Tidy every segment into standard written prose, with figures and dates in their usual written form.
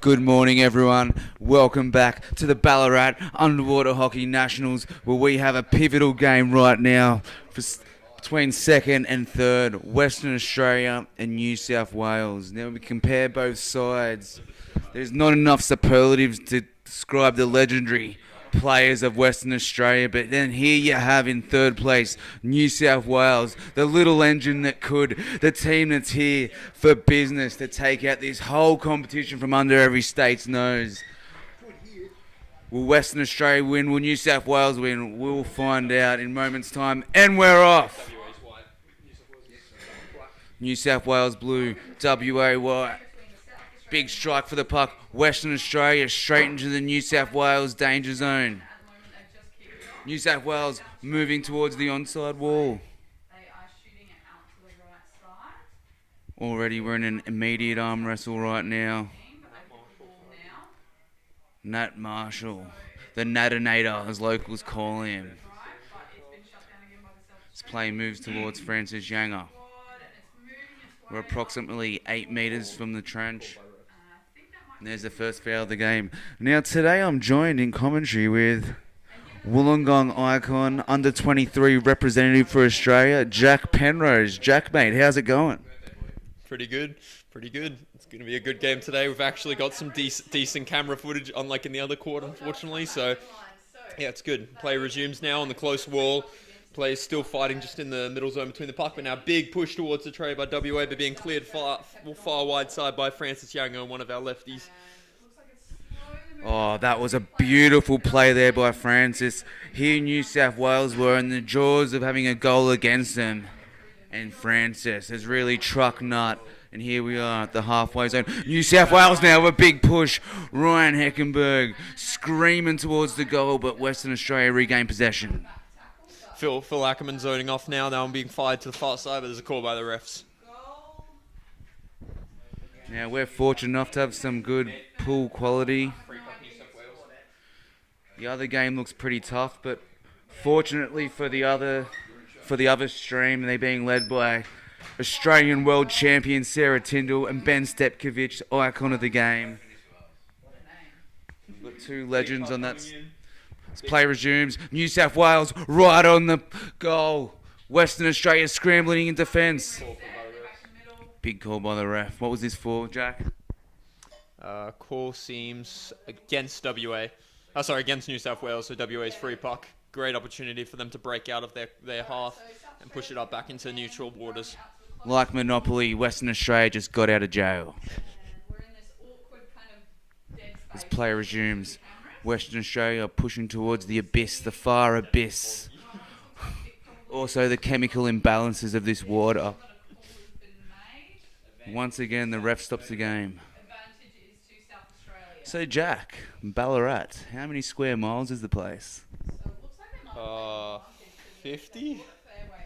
Good morning, everyone. Welcome back to the Ballarat Underwater Hockey Nationals, where we have a pivotal game right now between second and third, Western Australia and New South Wales. Now we compare both sides. There's not enough superlatives to describe the legendary players of Western Australia, but then here you have in third place New South Wales, the little engine that could, the team that's here for business to take out this whole competition from under every state's nose. Will Western Australia win? Will New South Wales win? We'll find out in moments' time, and we're off. New South Wales blue, WA white. Big strike for the puck. Western Australia straight into the New South Wales danger zone. New South Wales moving towards the onside wall. Already we're in an immediate arm wrestle right now. Nat Marshall, the Natinator, as locals call him. This play moves towards Francis Younger. We're approximately 8 metres from the trench. And there's the first foul of the game. Now today I'm joined in commentary with Wollongong icon, under 23 representative for Australia, Jack Penrose. Jack, mate, how's it going? Pretty good. It's going to be a good game today. We've actually got some decent camera footage, unlike in the other quarter, unfortunately. So, yeah, it's good. Play resumes now on the close wall. Players still fighting just in the middle zone between the puck, but now big push towards the tray by WA, but being cleared far wide side by Francis Younger and one of our lefties. Oh, that was a beautiful play there by Francis. Here New South Wales were in the jaws of having a goal against them. And Francis has really truck nut. And here we are at the halfway zone. New South Wales now with a big push. Ryan Heckenberg screaming towards the goal, but Western Australia regain possession. Phil Ackerman zoning off now. Now I'm being fired to the far side, but there's a call by the refs. Now we're fortunate enough to have some good pool quality. The other game looks pretty tough, but fortunately for the other stream, they're being led by Australian world champion Sarah Tyndall and Ben Stepkovich, icon of the game. We've got two legends on that. This play resumes. New South Wales right on the goal. Western Australia scrambling in defence. Big call by the ref. What was this for, Jack? Call seems against WA. Against New South Wales, so WA's free puck. Great opportunity for them to break out of their half and push it up back into neutral waters. Like Monopoly, Western Australia just got out of jail. This play resumes. Western Australia pushing towards the abyss, the far abyss. Also the chemical imbalances of this water. Once again, the ref stops the game. So Jack, Ballarat, how many square miles is the place? 50?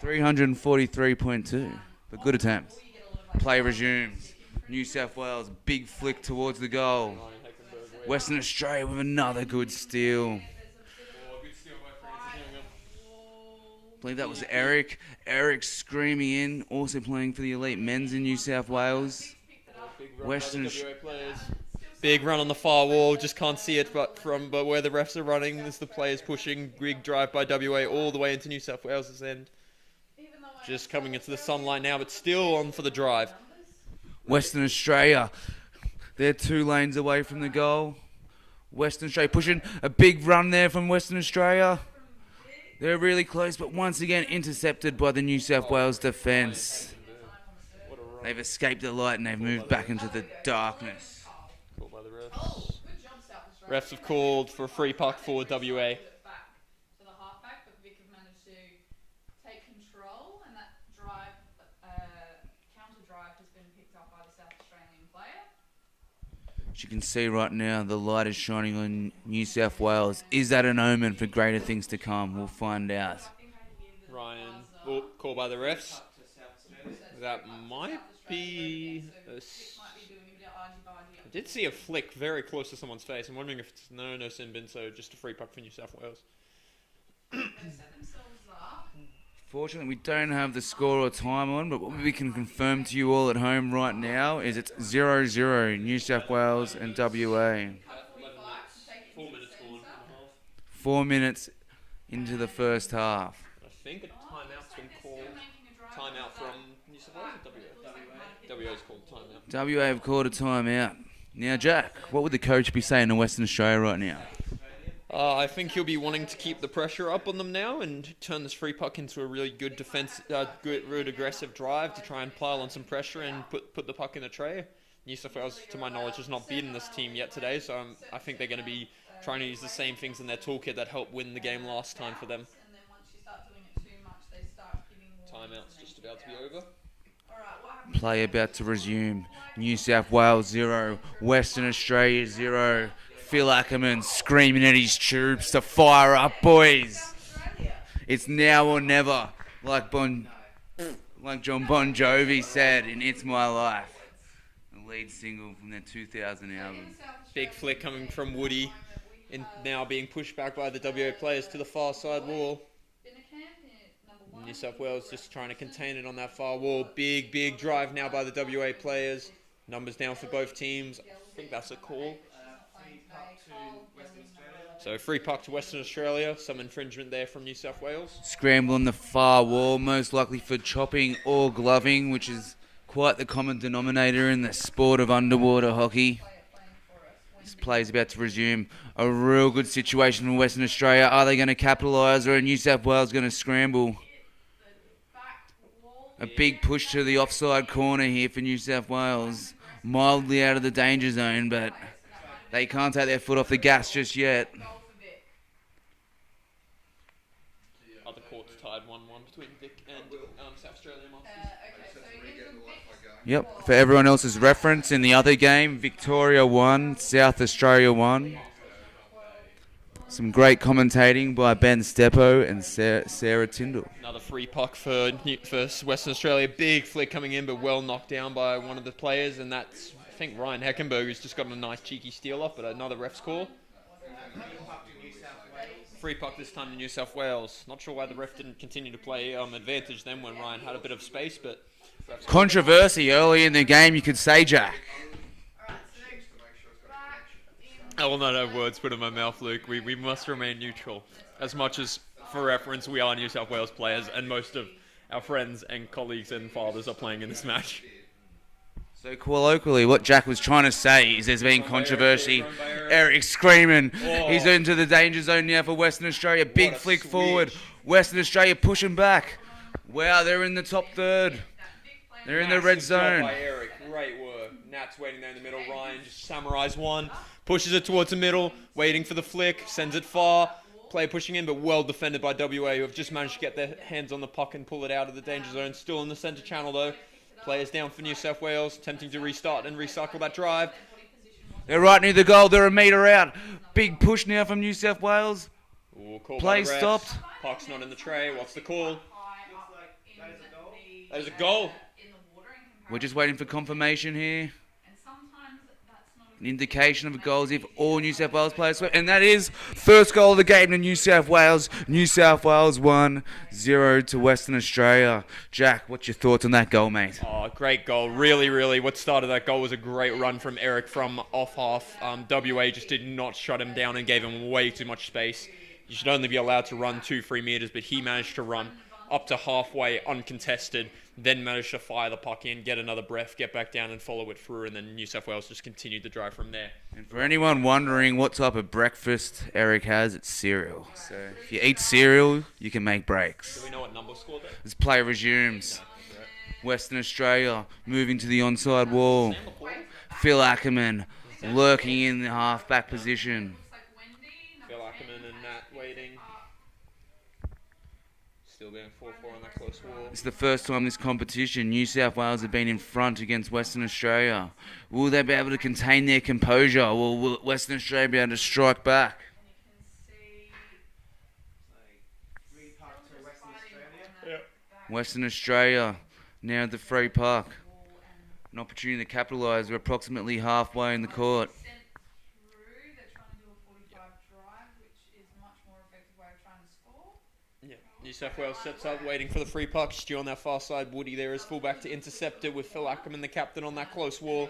343.2. But good attempt. Play resumes. New South Wales, big flick towards the goal. Western Australia with another good steal. I believe that was Eric. Eric screaming in, also playing for the elite men's in New South Wales. Big run on the far wall, just can't see it but where the refs are running. There's the players pushing, big drive by WA all the way into New South Wales' end. Just coming into the sunlight now, but still on for the drive. Western Australia, they're 2 lanes away from the goal. Western Australia pushing, a big run there from Western Australia. They're really close, but once again intercepted by the New South Wales defence. They've escaped the light and they've moved back into the darkness. Called by the refs. Refs have called for a free puck for WA. As you can see right now, the light is shining on New South Wales. Is that an omen for greater things to come? We'll find out. Ryan, called by the refs. That might be... I did see a flick very close to someone's face. I'm wondering if it's no sin bin, so just a free puck for New South Wales. Fortunately, we don't have the score or time on, but what we can confirm to you all at home right now is it's 0-0 New South Wales and WA. 11 minutes, 4 minutes gone in the half. 4 minutes into the first half. I think a timeout's been called. Timeout from New South Wales or WA? WA's called timeout. WA have called a timeout. Now, Jack, what would the coach be saying to Western Australia right now? I think he'll be wanting to keep the pressure up on them now and turn this free puck into a really good defense, good aggressive drive to try and pile on some pressure and put the puck in the tray. New South Wales, to my knowledge, has not beaten this team yet today, so I think they're going to be trying to use the same things in their toolkit that helped win the game last time for them. Timeout's just about to be over. Play about to resume. New South Wales 0, Western Australia 0. Phil Ackerman screaming at his troops to fire up, boys. It's now or never, like John Bon Jovi said in It's My Life, the lead single from their 2000 album. Big flick coming from Woody, and now being pushed back by the WA players to the far side wall. New South Wales just trying to contain it on that far wall. Big drive now by the WA players. Numbers down for both teams. I think that's a call. So free puck to Western Australia. Some infringement there from New South Wales. Scramble on the far wall, most likely for chopping or gloving, which is quite the common denominator in the sport of underwater hockey. This play's about to resume. A real good situation for Western Australia. Are they going to capitalise, or are New South Wales going to scramble? A big push to the offside corner here for New South Wales. Mildly out of the danger zone, but they can't take their foot off the gas just yet. Other courts tied 1-1 between Vic and South Australia Masters. Yep, for everyone else's reference, in the other game, Victoria won, South Australia won. Some great commentating by Ben Steppo and Sarah Tyndall. Another free puck for Western Australia. Big flick coming in, but well knocked down by one of the players, and that's, I think, Ryan Heckenberg, who's just got a nice cheeky steal off, but another ref's call. Free puck this time to New South Wales. Not sure why the ref didn't continue to play advantage then when Ryan had a bit of space, but... Controversy early in the game, you could say, Jack. I will not have words put in my mouth, Luke. We must remain neutral. As much as, for reference, we are New South Wales players, and most of our friends and colleagues and fathers are playing in this match. So colloquially, what Jack was trying to say is there's been controversy. Eric screaming. Oh. He's into the danger zone now for Western Australia. Big flick forward. Western Australia pushing back. Wow, they're in the top third. They're in the red zone. By Eric. Great work. Nat's waiting there in the middle. Ryan just summarised one. Pushes it towards the middle. Waiting for the flick. Sends it far. Player pushing in, but well defended by WA, who have just managed to get their hands on the puck and pull it out of the danger zone. Still in the centre channel, though. Players down for New South Wales, attempting to restart and recycle that drive. They're right near the goal. They're a metre out. Big push now from New South Wales. Ooh, call Play by the refs. stopped. Puck's not in the tray. What's the call? That is a goal. We're just waiting for confirmation here. An indication of a goal as if all New South Wales players swept. And that is first goal of the game to New South Wales. New South Wales 1-0 to Western Australia. Jack, what's your thoughts on that goal, mate? Oh, great goal. Really, what started that goal was a great run from Eric from off half. WA just did not shut him down and gave him way too much space. You should only be allowed to run 2-3 meters, but he managed to run up to halfway uncontested, then managed to fire the puck in, get another breath, get back down and follow it through, and then New South Wales just continued the drive from there. And for anyone wondering what type of breakfast Eric has, it's cereal. So if you eat cereal, you can make breaks. Do we know what number scored there? As play resumes. Western Australia moving to the onside wall. Phil Ackerman lurking in the half-back position. Phil Ackerman and Nat waiting. Still being 4-4 on that close wall. It's the first time this competition New South Wales have been in front against Western Australia. Will they be able to contain their composure, or will Western Australia be able to strike back? Western Australia now at the free park. An opportunity to capitalise. We're approximately halfway in the court. Yeah, New New South Wales sets up, waiting for the free puck. Stu on that far side. Woody there is fullback to intercept it with Phil Ackerman, the captain, on that close wall.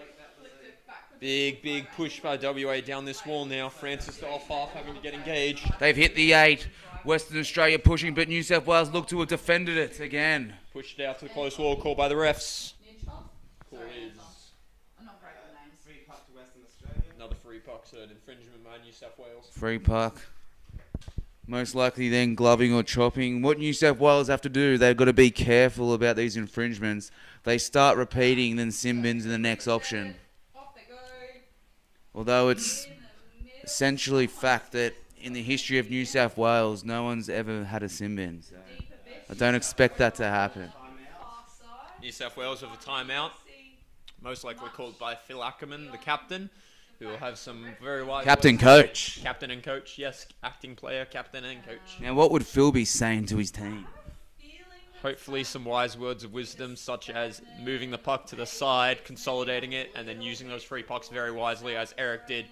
Big push by WA down this wall now. Francis to off half, having to get engaged. They've hit the 8. Western Australia pushing, but New South Wales look to have defended it again. Pushed it out to the close wall, called by the refs. Call is another free puck, so an infringement by New South Wales. Free puck. Most likely then gloving or chopping. What New South Wales have to do, they've got to be careful about these infringements. They start repeating, then sin bins in the next option. Although it's essentially fact that in the history of New South Wales, no one's ever had a sin bin. So I don't expect that to happen. New South Wales with a timeout, most likely called by Phil Ackerman, the captain, who will have some very wise... Captain coach. Captain and coach, yes. Acting player, captain and coach. Now what would Phil be saying to his team? Hopefully some wise words of wisdom, such as moving the puck to the side, consolidating it, and then using those free pucks very wisely, as Eric did.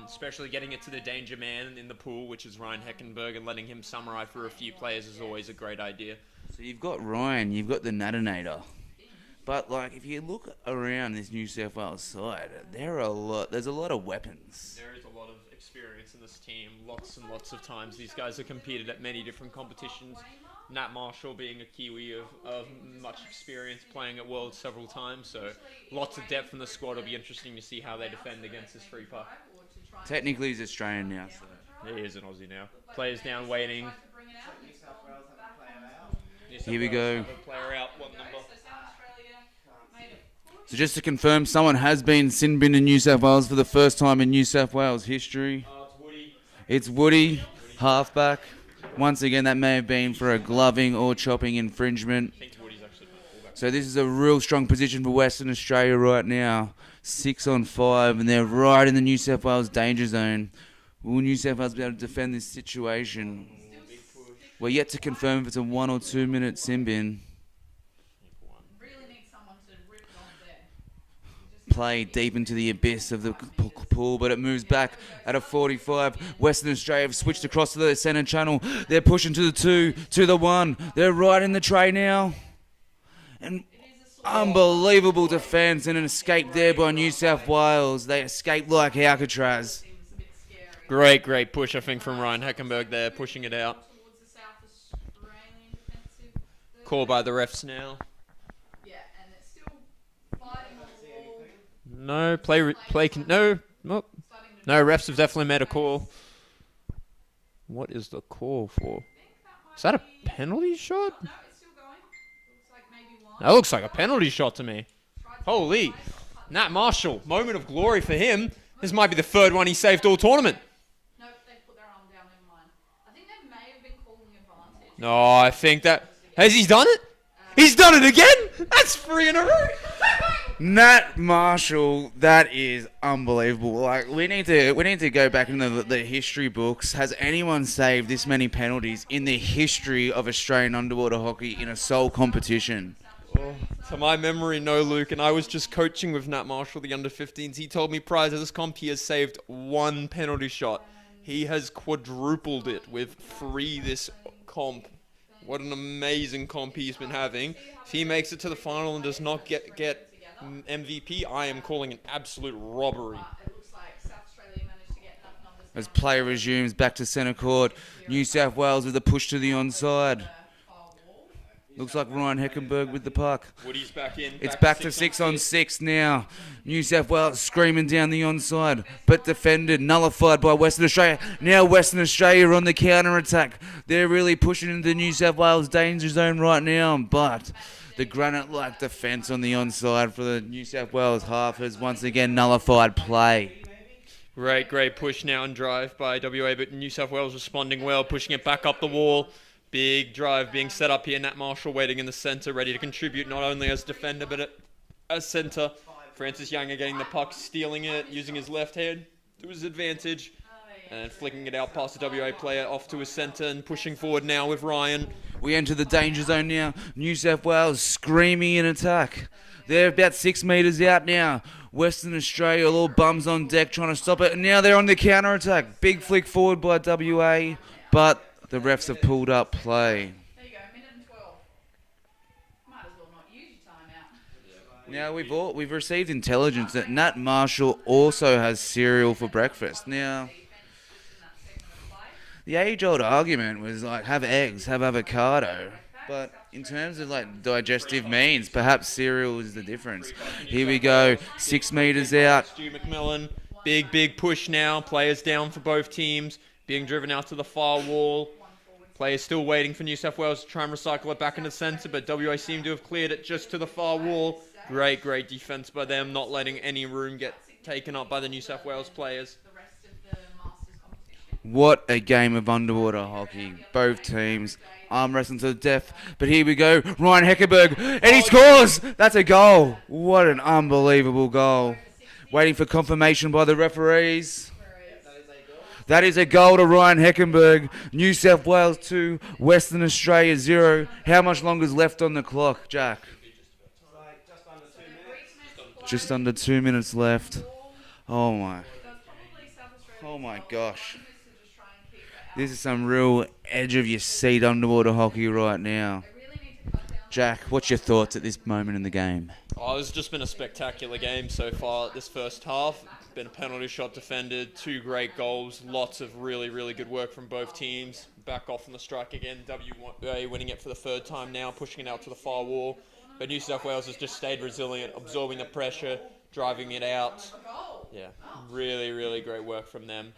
Especially getting it to the danger man in the pool, which is Ryan Heckenberg, and letting him samurai for a few players is always a great idea. So you've got Ryan, you've got the Natinator. But like, if you look around this New South Wales side, there's a lot of weapons. There is a lot of experience in this team. Lots and lots of times these guys have competed at many different competitions. Nat Marshall being a Kiwi of much experience, playing at Worlds several times, so lots of depth in the squad. It'll be interesting to see how they defend against this free puck. Technically he's Australian now, so. He is an Aussie now. Players down waiting. Here we go. Player out. What number? So just to confirm, someone has been sin binned in New South Wales for the first time in New South Wales history. It's Woody. It's Woody, halfback. Once again, that may have been for a gloving or chopping infringement. I think Woody's actually fullback. So this is a real strong position for Western Australia right now. 6 on 5, and they're right in the New South Wales danger zone. Will New South Wales be able to defend this situation? We're yet to confirm if it's a 1 or 2 minute sin bin. Play deep into the abyss of the pool, but it moves back at a 45. Western Australia have switched across to the centre channel. They're pushing to the 2, to the 1. They're right in the tray now. And unbelievable defence and an escape there by New South Wales. They escaped like Alcatraz. Great push, I think, from Ryan Heckenberg there, pushing it out. Call by the refs now. No, no, refs have definitely made a call. What is the call for? Is that a penalty shot? That looks like a penalty shot to me. Holy. Nat Marshall, moment of glory for him. This might be the third one he saved all tournament. No, I think that... Has he done it? He's done it again? That's 3 in a row. Nat Marshall, that is unbelievable. Like, we need to go back into the history books. Has anyone saved this many penalties in the history of Australian underwater hockey in a sole competition? Oh, to my memory, no, Luke. And I was just coaching with Nat Marshall, the under-15s. He told me prior to this comp, he has saved 1 penalty shot. He has quadrupled it with 3 this comp. What an amazing comp he's been having. If he makes it to the final and does not get MVP, I am calling an absolute robbery. As play resumes back to centre court, New South Wales with a push to the onside. Looks like Ryan Heckenberg with the puck. Woody's back in. It's back to 6 on 6 now. New South Wales screaming down the onside, but defended, nullified by Western Australia. Now Western Australia on the counter-attack. They're really pushing into New South Wales danger zone right now, but the granite-like defence on the onside for the New South Wales half has once again nullified play. Great push now and drive by WA, but New South Wales responding well, pushing it back up the wall. Big drive being set up here. Nat Marshall waiting in the centre, ready to contribute not only as defender but as centre. Francis Younger getting the puck, stealing it, using his left hand to his advantage, and flicking it out past the WA player off to his centre and pushing forward now with Ryan. We enter the danger zone now. New South Wales screaming in attack. They're about 6 metres out now. Western Australia all bums on deck trying to stop it, and now they're on the counter-attack. Big flick forward by WA, but the refs have pulled up play. Now we've received intelligence that Nat Marshall also has cereal for breakfast. Now, the age-old argument was like have eggs, have avocado, but in terms of like digestive means, perhaps cereal is the difference. Here we go, 6 meters out. Stu McMillan, big push now. Players down for both teams, being driven out to the far wall. Players still waiting for New South Wales to try and recycle it back into the centre, but WA seem to have cleared it just to the far wall. Great defence by them, not letting any room get taken up by the New South Wales players. What a game of underwater hockey. Both teams arm wrestling to the death. But here we go. Ryan Heckenberg. And he scores! That's a goal. What an unbelievable goal. Waiting for confirmation by the referees. That is a goal to Ryan Heckenberg. New South Wales 2, Western Australia 0. How much longer is left on the clock, Jack? Just under 2 minutes left. Oh my gosh. This is some real edge of your seat underwater hockey right now. Jack, what's your thoughts at this moment in the game? Oh, it's just been a spectacular game so far this first half. Been a penalty shot defended, 2 great goals, lots of really good work from both teams. Back off on the strike again, WA winning it for the 3rd time now, pushing it out to the far wall. But New South Wales has just stayed resilient, absorbing the pressure, driving it out. Yeah, really great work from them.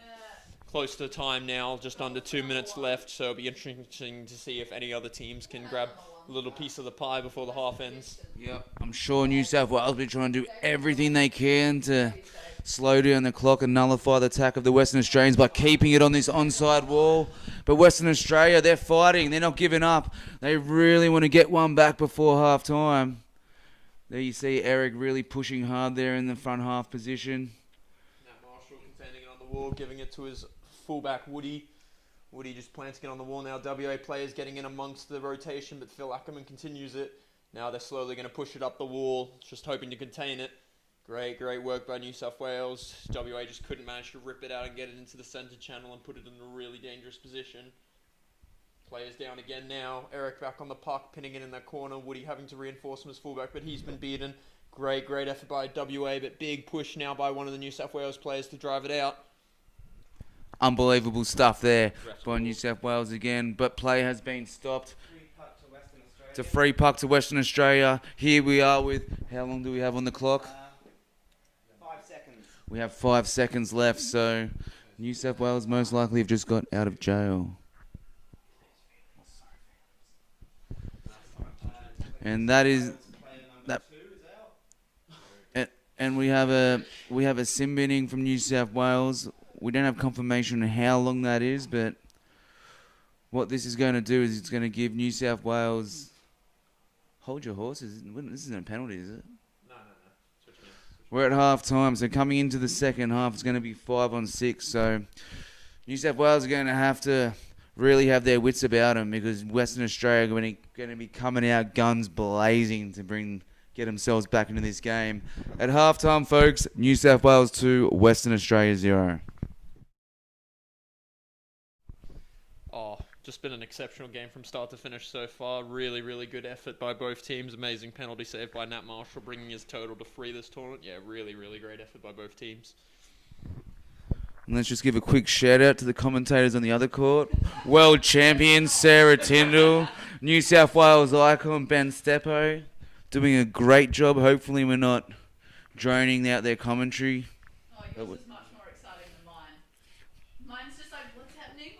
Close to time now, just under 2 minutes left, so it'll be interesting to see if any other teams can grab a little piece of the pie before the half ends. Yep, I'm sure New South Wales will be trying to do everything they can to slow down the clock and nullify the attack of the Western Australians by keeping it on this onside wall. But Western Australia, they're fighting, they're not giving up. They really want to get one back before half time. There you see Eric really pushing hard there in the front half position. Nat Marshall containing it on the wall, giving it to his fullback Woody. Woody just planting it on the wall now. WA players getting in amongst the rotation, but Phil Ackerman continues it. Now they're slowly going to push it up the wall, just hoping to contain it. Great work by New South Wales. WA just couldn't manage to rip it out and get it into the centre channel and put it in a really dangerous position. Players down again now. Eric back on the puck, pinning it in that corner. Woody having to reinforce him as fullback, but he's been beaten. Great effort by WA, but big push now by one of the New South Wales players to drive it out. Unbelievable stuff there by New South Wales again, but play has been stopped. It's a free puck to Western Australia. Here we are with, how long do we have on the clock? 5 seconds. We have 5 seconds left, so New South Wales most likely have just got out of jail. And that is that. And we have a sim binning from New South Wales. We don't have confirmation on how long that is, but what this is going to do is it's going to give New South Wales. Hold your horses. This isn't a penalty, is it? No. We're at half time, so coming into the second half, it's going to be 5-on-6. So New South Wales are going to have to really have their wits about them because Western Australia are going to be coming out guns blazing to get themselves back into this game. At half time, folks, New South Wales 2, Western Australia 0. Oh, just been an exceptional game from start to finish so far. Really good effort by both teams. Amazing penalty save by Nat Marshall, bringing his total to 3 this tournament. Yeah, really great effort by both teams. And let's just give a quick shout out to the commentators on the other court. World champion Sarah Tyndall, New South Wales icon Ben Steppo, doing a great job. Hopefully we're not droning out their commentary. Oh, yours is much more exciting than mine. Mine's just like, what's happening?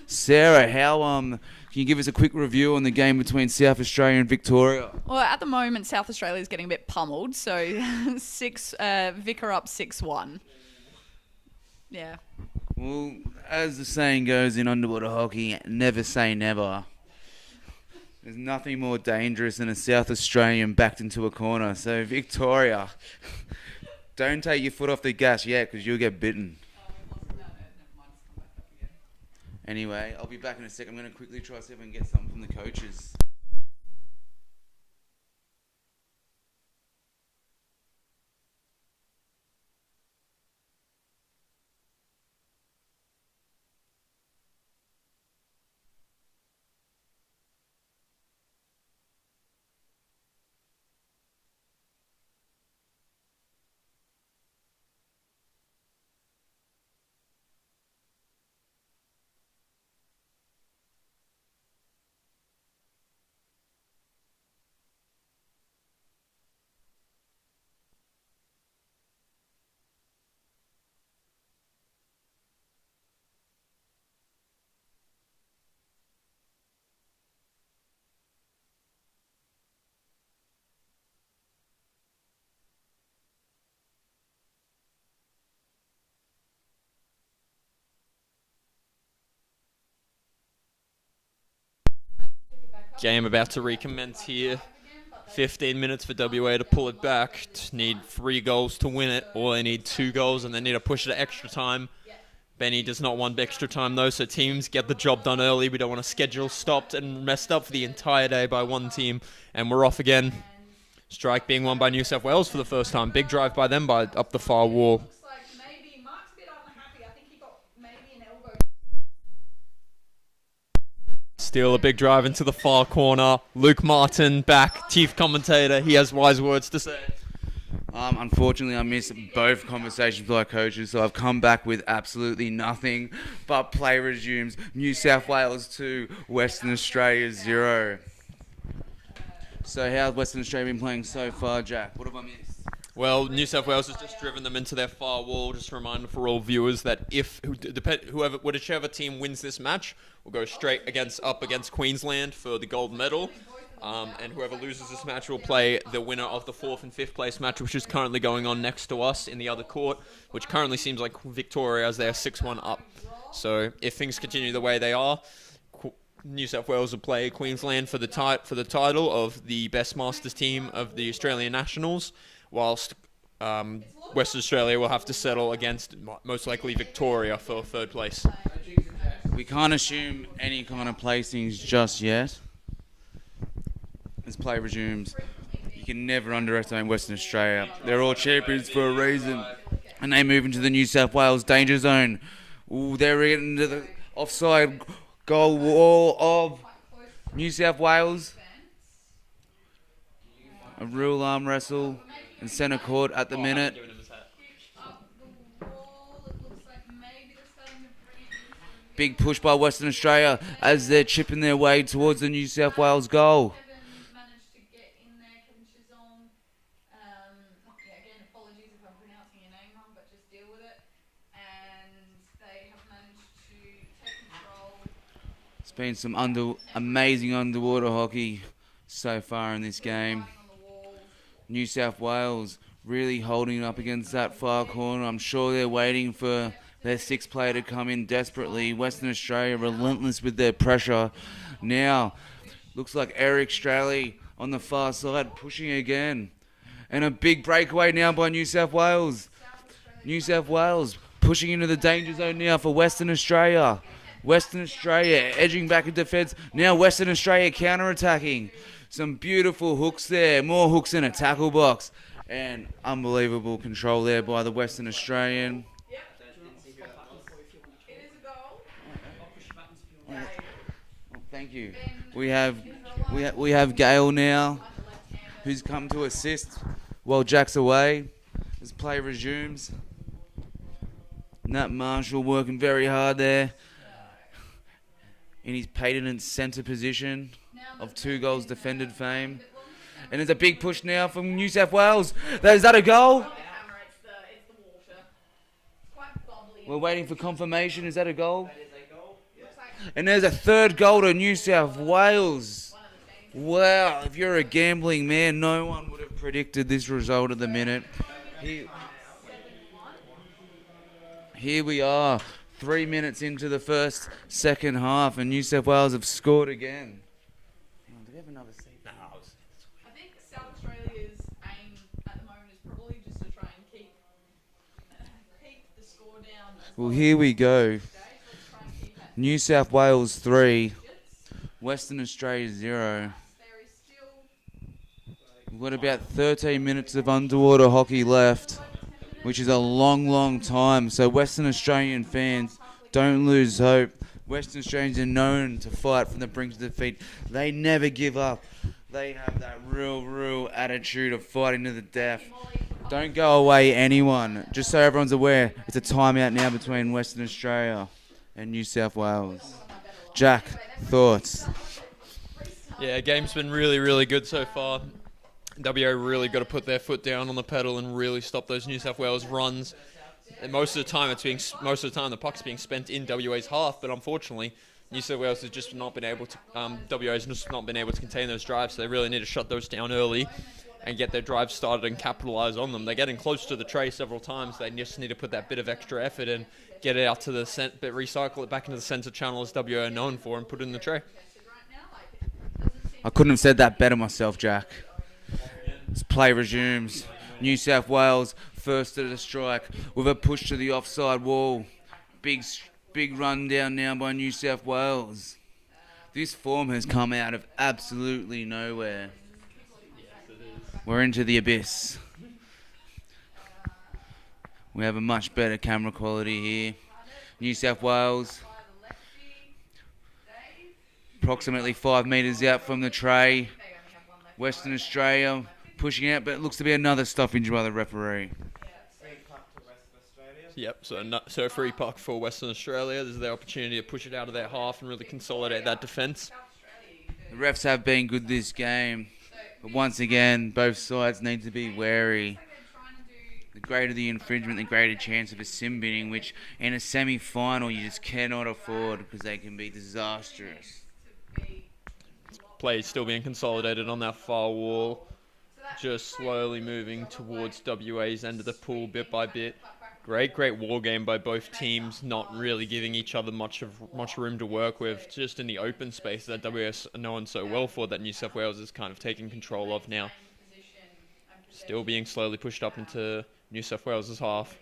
Sarah, how can you give us a quick review on the game between South Australia and Victoria? Well, at the moment, South Australia is getting a bit pummeled. So, Vicar up 6-1. Yeah. Well, as the saying goes in underwater hockey, never say never. There's nothing more dangerous than a South Australian backed into a corner. So, Victoria, don't take your foot off the gas yet because you'll get bitten. Anyway, I'll be back in a sec. I'm going to quickly try to see if I can get something from the coaches. Game about to recommence here. 15 minutes for WA to pull it back. Need 3 goals to win it, or they need 2 goals and they need to push it to extra time. Benny does not want extra time though, so teams get the job done early. We don't want to schedule stopped and messed up for the entire day by one team. And we're off again. Strike being won by New South Wales for the first time. Big drive by them by up the far wall. Still a big drive into the far corner. Luke Martin back, chief commentator. He has wise words to say. Unfortunately, I missed both conversations with our coaches, so I've come back with absolutely nothing. But play resumes. New South Wales 2, Western Australia 0. So how's Western Australia been playing so far, Jack? What have I missed? Well, New South Wales has just driven them into their far wall. Just a reminder for all viewers that whichever team wins this match will go straight up against Queensland for the gold medal. And whoever loses this match will play the winner of the 4th and 5th place match, which is currently going on next to us in the other court, which currently seems like Victoria as they are 6-1 up. So if things continue the way they are, New South Wales will play Queensland for the title of the best Masters team of the Australian Nationals, whilst Western Australia will have to settle against most likely Victoria for 3rd place. We can't assume any kind of placings just yet. As play resumes, you can never underestimate Western Australia. They're all champions for a reason. And they move into the New South Wales danger zone. Ooh, they're into the offside goal wall of New South Wales. A real arm wrestle in centre court at the minute. Big push by Western Australia as they're chipping their way towards the New South Wales goal. It's been some amazing underwater hockey so far in this game. New South Wales really holding up against that far corner. I'm sure they're waiting for their 6th player to come in desperately. Western Australia relentless with their pressure. Now, looks like Eric Straley on the far side pushing again. And a big breakaway now by New South Wales. New South Wales pushing into the danger zone now for Western Australia. Western Australia edging back in defence. Now Western Australia counter-attacking. Some beautiful hooks there. More hooks in a tackle box. And unbelievable control there by the Western Australian. Thank you. We have Gail now, who's come to assist while Jack's away as play resumes. Nat Marshall working very hard there in his patent centre position of 2 goals defended fame. And there's a big push now from New South Wales. Is that a goal? We're waiting for confirmation. Is that a goal? And there's a 3rd goal to New South Wales. Wow, if you're a gambling man, no one would have predicted this result at the minute. Here we are, 3 minutes into the second half, and New South Wales have scored again. Hang on, do we have another seat? No. I think South Australia's aim at the moment is probably just to try and keep the score down. Well, here we go. New South Wales 3, Western Australia 0. We've got about 13 minutes of underwater hockey left, which is a long, long time. So Western Australian fans, don't lose hope. Western Australians are known to fight from the brink of defeat. They never give up. They have that real attitude of fighting to the death. Don't go away, anyone. Just so everyone's aware, it's a timeout now between Western Australia and New South Wales. Jack, thoughts? Yeah, game's been really good so far. WA really got to put their foot down on the pedal and really stop those New South Wales runs. And most of the time the puck's being spent in WA's half, but unfortunately, New South Wales has just not been able to. WA's just not been able to contain those drives, so they really need to shut those down early and get their drives started and capitalise on them. They're getting close to the tray several times. They just need to put that bit of extra effort in, get it out to the recycle it back into the centre channel as WA are known for, and put it in the tray. I couldn't have said that better myself, Jack. As play resumes. New South Wales first to the strike with a push to the offside wall. Big run down now by New South Wales. This form has come out of absolutely nowhere. We're into the abyss. We have a much better camera quality here. New South Wales, approximately 5 metres out from the tray. Western Australia pushing out, but it looks to be another stoppage by the referee. Free puck to Western Australia. Yep, so free puck for Western Australia. This is their opportunity to push it out of their half and really consolidate that defence. The refs have been good this game, but once again, both sides need to be wary. The greater the infringement, the greater chance of a sim binning, which in a semi-final you just cannot afford because they can be disastrous. Play still being consolidated on that far wall. Just slowly moving towards WA's end of the pool bit by bit. Great war game by both teams, not really giving each other much room to work with. Just in the open space that WS are known so well for, that New South Wales is kind of taking control of now. Still being slowly pushed up into New South Wales' half.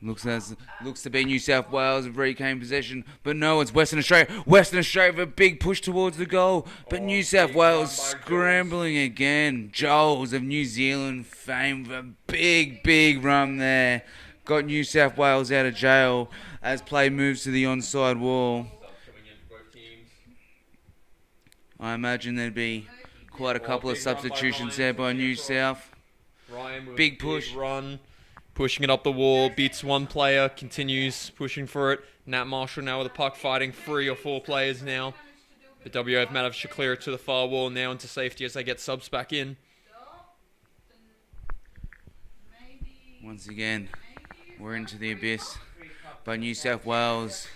Looks to be New South Wales have regained possession, but no, it's Western Australia. Western Australia with a big push towards the goal, but New South Wales scrambling again. Joels of New Zealand fame with a big run there. Got New South Wales out of jail as play moves to the onside wall. I imagine there'd be quite a couple of substitutions there by New South. Ryan with Big push. Run. Pushing it up the wall, beats one player, continues pushing for it. Nat Marshall now with the puck fighting 3 or 4 players now. The WA have managed to clear it to the far wall now into safety as they get subs back in. Once again, we're into the abyss by New South Wales.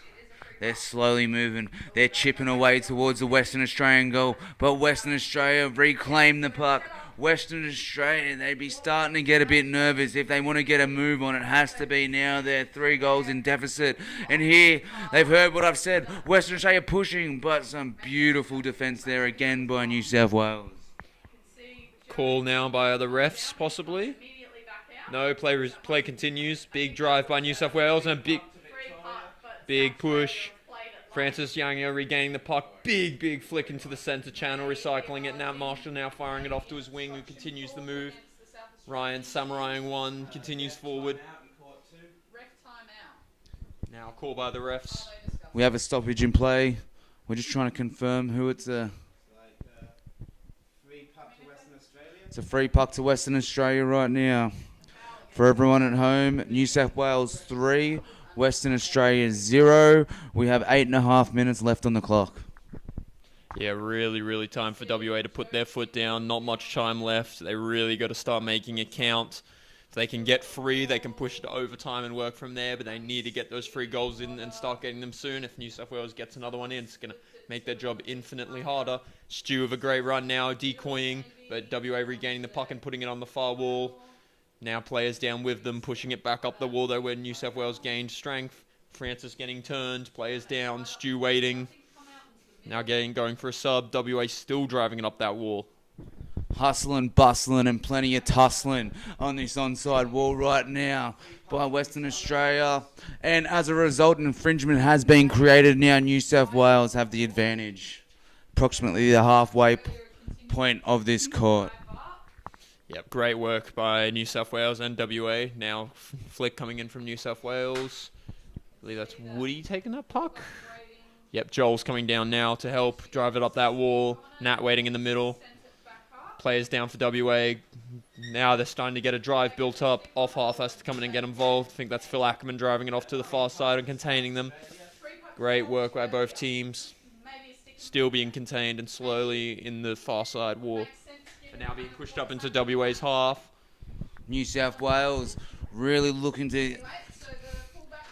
They're slowly moving. They're chipping away towards the Western Australian goal, but Western Australia reclaim the puck. Western Australia, they'd be starting to get a bit nervous. If they want to get a move on, it has to be now. They're 3 goals in deficit. And here, they've heard what I've said. Western Australia pushing, but some beautiful defence there again by New South Wales. Call now by the refs, possibly. No, play continues. Big drive by New South Wales and a big push. Francis Young regaining the puck. Big flick into the centre channel, recycling it. Now Marshall now firing it off to his wing, who continues the move. Ryan samuraiing one, continues forward. Now call by the refs. We have a stoppage in play. We're just trying to confirm who it's a... Free puck to Western Australia. It's a free puck to Western Australia right now. For everyone at home, New South Wales 3, Western Australia 0. We have 8.5 minutes left on the clock. Yeah, really time for WA to put their foot down. Not much time left. They really got to start making it count. If they can get 3, they can push to overtime and work from there, but they need to get those 3 goals in and start getting them soon. If New South Wales gets another one in, it's going to make their job infinitely harder. Stu with a great run now, decoying, but WA regaining the puck and putting it on the far wall. Now players down with them, pushing it back up the wall, though, where New South Wales gained strength. Francis getting turned, players down, Stu waiting. Now going for a sub, WA still driving it up that wall. Hustling, bustling, and plenty of tussling on this onside wall right now by Western Australia. And as a result, an infringement has been created. Now New South Wales have the advantage. Approximately the halfway point of this court. Yep, great work by New South Wales and WA. Now flick coming in from New South Wales. I believe that's Woody taking that puck. Yep, Joel's coming down now to help drive it up that wall. Nat waiting in the middle. Players down for WA. Now they're starting to get a drive built up. Off half has to come in and get involved. I think that's Phil Ackerman driving it off to the far side and containing them. Great work by both teams. Still being contained and slowly in the far side wall. But now being pushed up into WA's half. New South Wales really looking to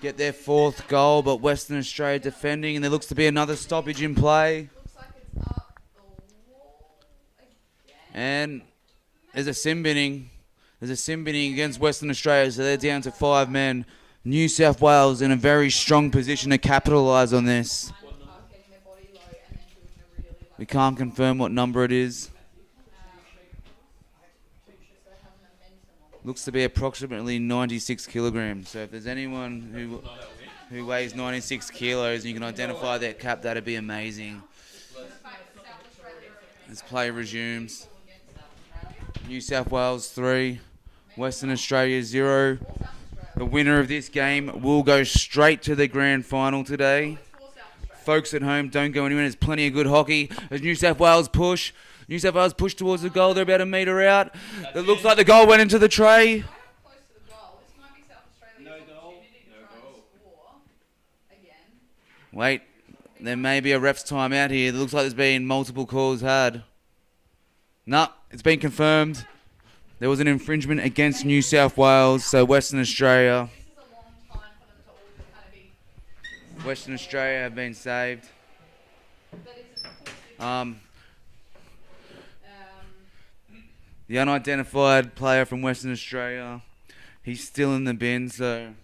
get their 4th goal, but Western Australia defending, and there looks to be another stoppage in play. And there's a sim binning. There's a sim binning against Western Australia, so they're down to 5 men. New South Wales in a very strong position to capitalise on this. We can't confirm what number it is. Looks to be approximately 96 kilograms. So if there's anyone who weighs 96 kilos and you can identify their cap, that'd be amazing. As play resumes. New South Wales 3, Western Australia 0. The winner of this game will go straight to the grand final today. Folks at home, don't go anywhere. There's plenty of good hockey. As New South Wales push. New South Wales push towards the goal. They're about a metre out. It looks like the goal went into the tray. Wait, there may be a ref's timeout here. It looks like there's been multiple calls had. No, it's been confirmed. There was an infringement against New South Wales, so Western Australia. Western Australia have been saved. The unidentified player from Western Australia, he's still in the bin, so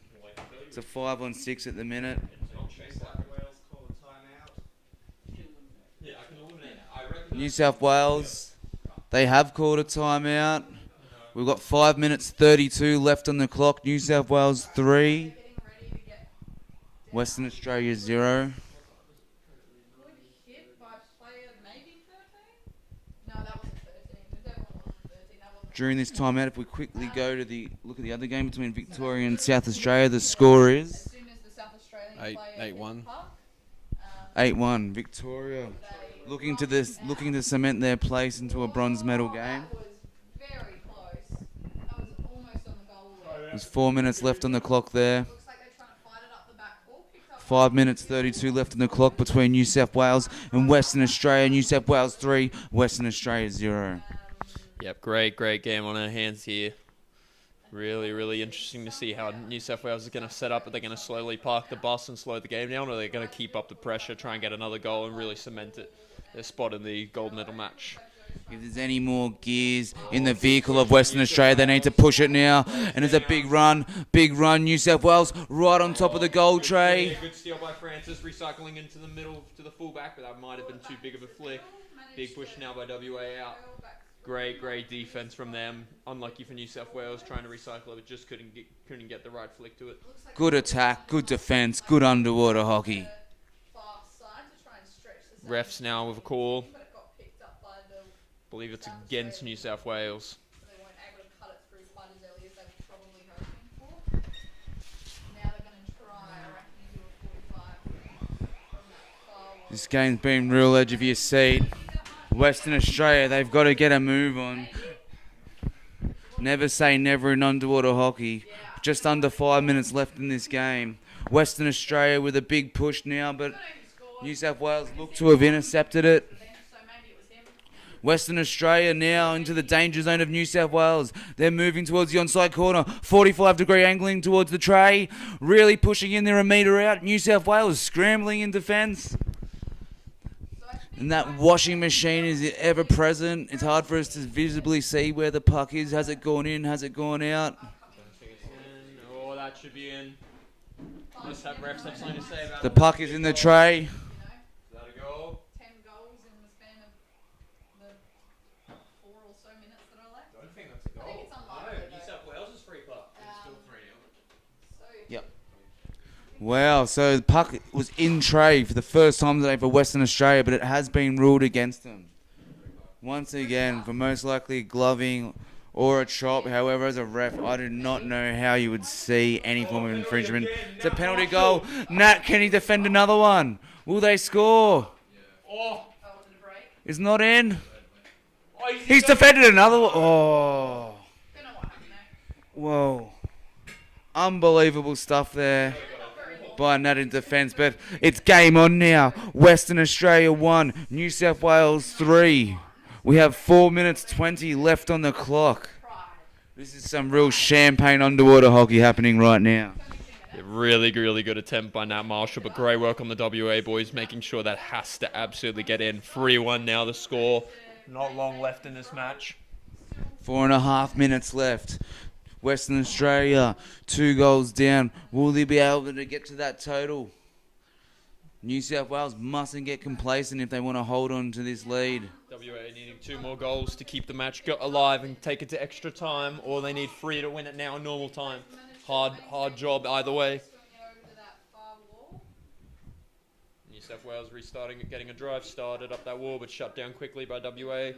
it's a 5-on-6 at the minute. New South Wales, they have called a timeout. We've got 5 minutes 32 left on the clock. New South Wales 3, Western Australia 0. During this timeout, if we quickly go to look at the other game between Victoria and South Australia, the score is 8-1. 8-1. Victoria looking to cement their place into a bronze medal game. There's 4 minutes left on the clock there. 5 minutes 32 left on the clock between New South Wales and Western Australia. New South Wales 3, Western Australia 0. Yep, great game on our hands here. Really interesting to see how New South Wales is going to set up. Are they going to slowly park the bus and slow the game down, or are they going to keep up the pressure, try and get another goal and really cement their spot in the gold medal match? If there's any more gears in the vehicle of Western Australia, they need to push it now. And it's a big run. New South Wales right on top of the goal tray. Good steal by Francis, recycling into the middle to the fullback, but that might have been too big of a flick. Big push now by WA out. Great defense from them. Unlucky for New South Wales, trying to recycle it, but just couldn't get the right flick to it. Good attack, good defense, good underwater hockey. Refs now with a call. Believe it's against New South Wales. This game's been real edge of your seat. Western Australia, they've got to get a move on. Never say never in underwater hockey. Just under 5 minutes left in this game. Western Australia with a big push now, but New South Wales look to have intercepted it. Western Australia now into the danger zone of New South Wales. They're moving towards the onside corner. 45-degree angling towards the tray. Really pushing in there a metre out. New South Wales scrambling in defence. And that washing machine is ever present. It's hard for us to visibly see where the puck is. Has it gone in? Has it gone out? Oh, that should be in. Just have refs have something to say about The puck is in the tray. Is that a goal? 10 goals in the span of the 4 or so minutes that are left. I don't think that's a goal. I think it's unlikely, No, New South Wales is free puck. It's still 3-0. Yep. Wow, so the puck was in tray for the first time today for Western Australia, but it has been ruled against them. Once again, for most likely gloving or a chop. However, as a ref, I do not know how you would see any form of infringement. It's a penalty goal. Nat, can he defend another one? Will they score? Oh, It's not in. He's defended another one. Oh. Whoa. Unbelievable stuff there by Nat in defence, but it's game on now. Western Australia 1, New South Wales 3. We have 4 minutes 20 left on the clock. This is some real champagne underwater hockey happening right now. yeah, really good attempt by Nat Marshall, but great work on the WA boys, making sure that has to absolutely get in. 3-1 now the score. Not long left in this match. 4.5 minutes left. Western Australia, 2 goals down. Will they be able to get to that total? New South Wales mustn't get complacent if they want to hold on to this lead. WA needing 2 more goals to keep the match alive and take it to extra time, or they need 3 to win it now in normal time. Hard job either way. New South Wales restarting, getting a drive started up that wall, but shut down quickly by WA.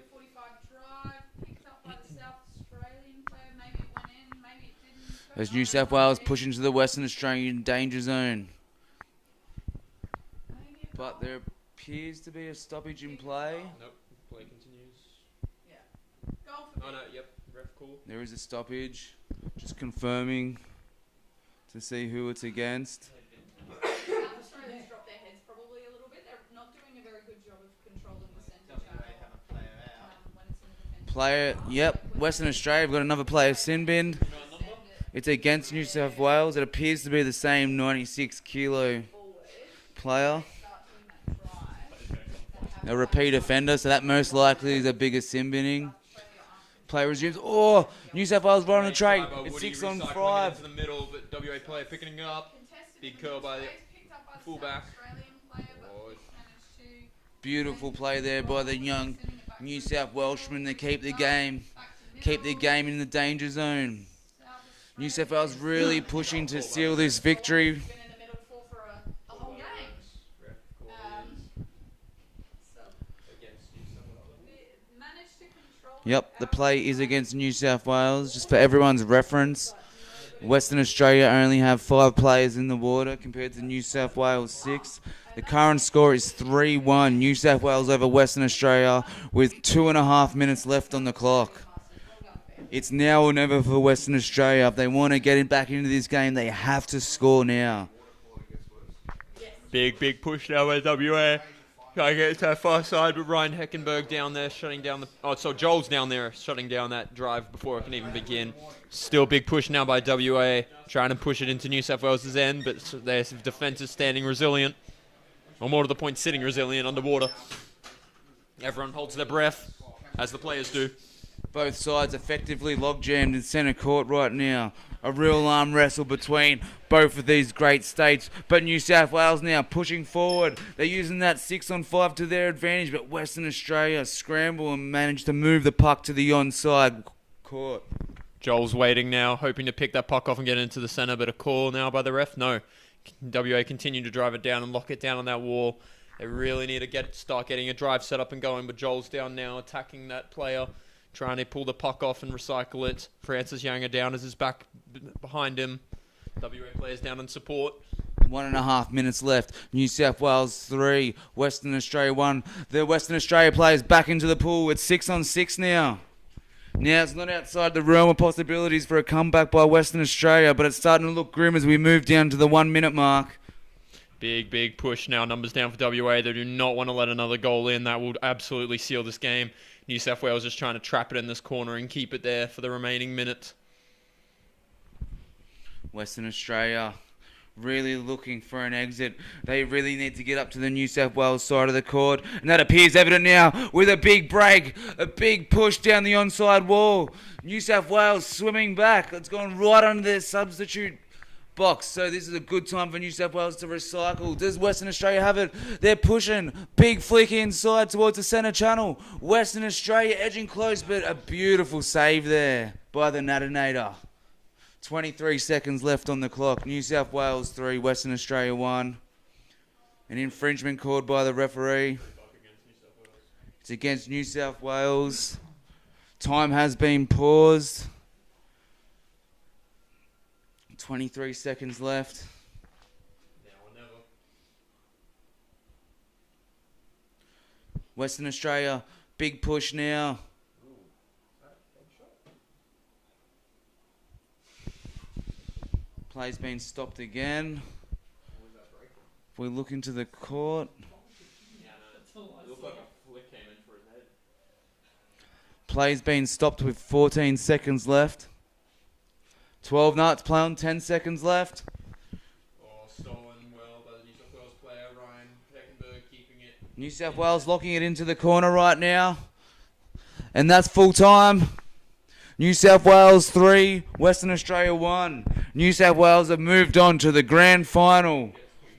As New South Wales push into the Western Australian danger zone. But there appears to be a stoppage in play. Nope, play continues. Yeah. Goal for Oh no, yep, ref call. There is a stoppage. Just confirming to see who it's against. South Australians drop their heads probably a little bit. They're not doing a very good job of controlling the centre channel. When it's in the defence. Player, yep, Western Australia have got another player sin binned. It's against New South Wales. It appears to be the same 96 kilo player. A repeat offender, so that most likely is a bigger sin binning. Play resumes. Oh, New South Wales right on the trade. It's 6 on 5. Into the middle, but WA player picking it up. Big curl by the fullback. Beautiful play there by the young New South Welshmen to keep the game in the danger zone. New South Wales really pushing to seal this victory. Yep, the play is against New South Wales. Just for everyone's reference, Western Australia only have 5 players in the water compared to New South Wales 6. The current score is 3-1. New South Wales over Western Australia with 2.5 minutes left on the clock. It's now or never for Western Australia. If they want to get it back into this game, they have to score now. Big push now by WA. Try to get it to that far side, but Ryan Heckenberg down there shutting down the... Oh, so Joel's down there shutting down that drive before it can even begin. Still big push now by WA, trying to push it into New South Wales' end, but their defence is standing resilient. Or more to the point, sitting resilient underwater. Everyone holds their breath, as the players do. Both sides effectively log-jammed in centre court right now. A real arm wrestle between both of these great states. But New South Wales now pushing forward. They're using that 6 on 5 to their advantage. But Western Australia scramble and manage to move the puck to the onside court. Joel's waiting now, hoping to pick that puck off and get it into the centre. But a call now by the ref? No. WA continue to drive it down and lock it down on that wall. They really need to start getting a drive set up and going. But Joel's down now, attacking that player. Trying to pull the puck off and recycle it. Francis Younger down as his back behind him. WA players down in support. 1.5 minutes left. New South Wales 3, Western Australia 1. The Western Australia players back into the pool. It's 6 on 6 now. Now it's not outside the realm of possibilities for a comeback by Western Australia, but it's starting to look grim as we move down to the 1 minute mark. Big push now. Numbers down for WA. They do not want to let another goal in. That will absolutely seal this game. New South Wales just trying to trap it in this corner and keep it there for the remaining minute. Western Australia really looking for an exit. They really need to get up to the New South Wales side of the court. And that appears evident now with a big break. A big push down the onside wall. New South Wales swimming back. It's gone right under their substitute box. So this is a good time for New South Wales to recycle. Does Western Australia have it? They're pushing. Big flick inside towards the centre channel. Western Australia edging close, but a beautiful save there by the Natinator. 23 seconds left on the clock. New South Wales 3, Western Australia 1. An infringement called by the referee. It's against New South Wales. Time has been paused. 23 seconds left. Now or never. Western Australia, big push now. Play's been stopped again. If we look into the court. Play's been stopped with 14 seconds left. 12 nuts play on, 10 seconds left. Oh, stolen well by the New South Wales player, Ryan Heckenberg keeping it. New South Wales locking it into the corner right now. And that's full time. New South Wales 3, Western Australia 1. New South Wales have moved on to the grand final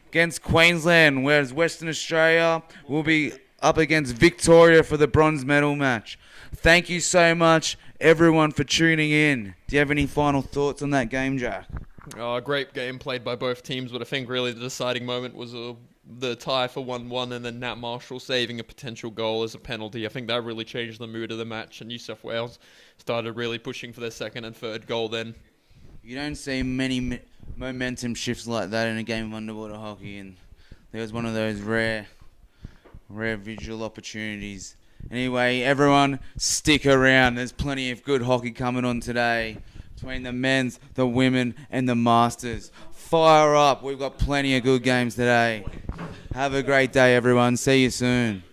against Queensland, whereas Western Australia will be up against Victoria for the bronze medal match. Thank you so much, everyone, for tuning in. Do you have any final thoughts on that game, Jack? Great game played by both teams, but I think really the deciding moment was the tie for 1-1 and then Nat Marshall saving a potential goal as a penalty. I think that really changed the mood of the match, and New South Wales started really pushing for their second and third goal then. You don't see many momentum shifts like that in a game of underwater hockey, and there was one of those rare visual opportunities. Anyway, everyone, stick around. There's plenty of good hockey coming on today between the men's, the women, and the masters. Fire up. We've got plenty of good games today. Have a great day, everyone. See you soon.